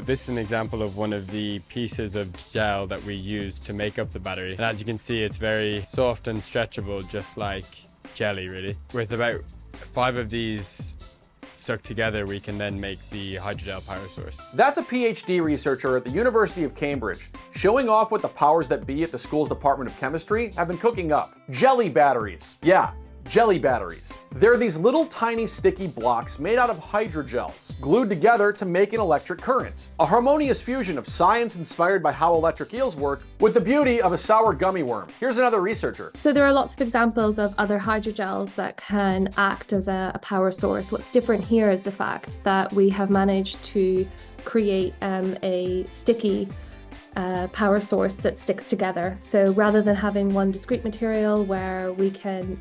This is an example of one of the pieces of gel that we use to make up the battery. And as you can see, it's very soft and stretchable, just like jelly, really. With about 5 of these stuck together, we can then make the hydrogel power source. That's a PhD researcher at the University of Cambridge, showing off what the powers that be at the school's Department of Chemistry have been cooking up. Jelly batteries. Yeah, jelly batteries. They're these little tiny sticky blocks made out of hydrogels, glued together to make an electric current. A harmonious fusion of science inspired by how electric eels work with the beauty of a sour gummy worm. Here's another researcher. So there are lots of examples of other hydrogels that can act as a power source. What's different here is the fact that we have managed to create a sticky power source that sticks together. So rather than having one discrete material where we can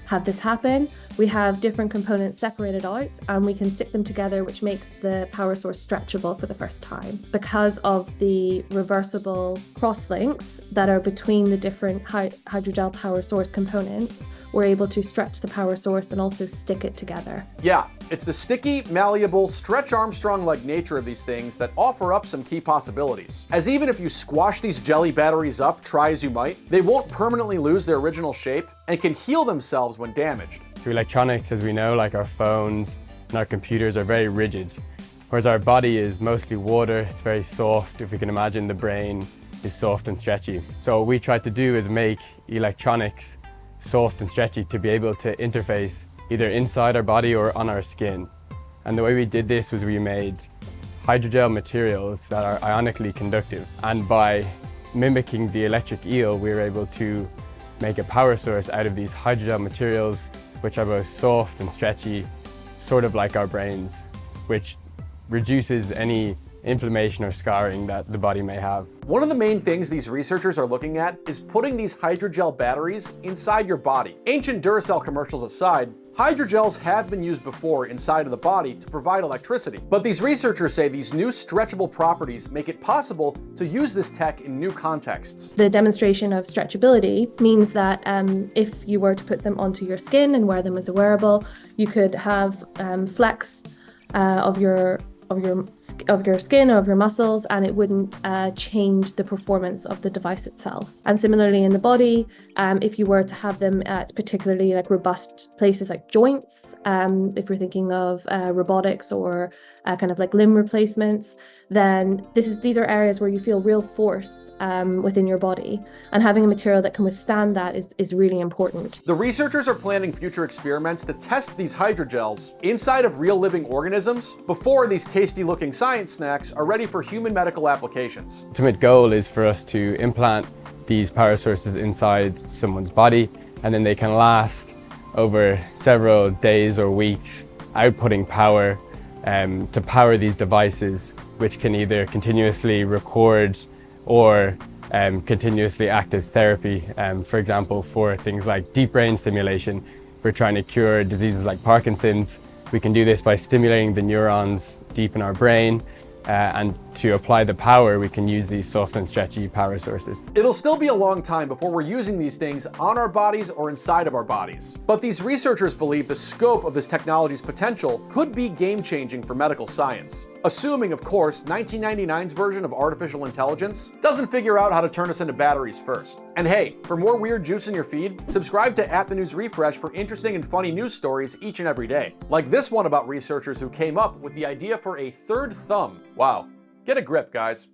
have this happen, we have different components separated out and we can stick them together, which makes the power source stretchable for the first time. Because of the reversible crosslinks that are between the different hydrogel power source components, we're able to stretch the power source and also stick it together. Yeah, it's the sticky, malleable, Stretch Armstrong-like nature of these things that offer up some key possibilities. As even if you squash these jelly batteries up, try as you might, they won't permanently lose their original shape and can heal themselves when damaged. So electronics, as we know, like our phones and our computers, are very rigid, whereas our body is mostly water. It's very soft. If we can imagine, the brain is soft and stretchy. So what we tried to do is make electronics soft and stretchy to be able to interface either inside our body or on our skin. And the way we did this was we made hydrogel materials that are ionically conductive. And by mimicking the electric eel, we were able to make a power source out of these hydrogel materials, which are both soft and stretchy, sort of like our brains, which reduces any inflammation or scarring that the body may have. One of the main things these researchers are looking at is putting these hydrogel batteries inside your body. Ancient Duracell commercials aside, hydrogels have been used before inside of the body to provide electricity. But these researchers say these new stretchable properties make it possible to use this tech in new contexts. The demonstration of stretchability means that if you were to put them onto your skin and wear them as a wearable, you could have flex of your skin or of your muscles, and it wouldn't change the performance of the device itself. And similarly in the body, if you were to have them at particularly like robust places like joints, if you're thinking of robotics or kind of like limb replacements, then these are areas where you feel real force within your body, and having a material that can withstand that is really important. The researchers are planning future experiments to test these hydrogels inside of real living organisms before these tasty looking science snacks are ready for human medical applications. The ultimate goal is for us to implant these power sources inside someone's body, and then they can last over several days or weeks outputting power to power these devices, which can either continuously record or continuously act as therapy. For example, for things like deep brain stimulation, we're trying to cure diseases like Parkinson's. We can do this by stimulating the neurons deep in our brain, and to apply the power, we can use these soft and stretchy power sources. It'll still be a long time before we're using these things on our bodies or inside of our bodies. But these researchers believe the scope of this technology's potential could be game-changing for medical science. Assuming, of course, 1999's version of artificial intelligence doesn't figure out how to turn us into batteries first. And hey, for more weird juice in your feed, subscribe to @TheNewsRefresh for interesting and funny news stories each and every day. Like this one about researchers who came up with the idea for a third thumb. Wow. Get a grip, guys.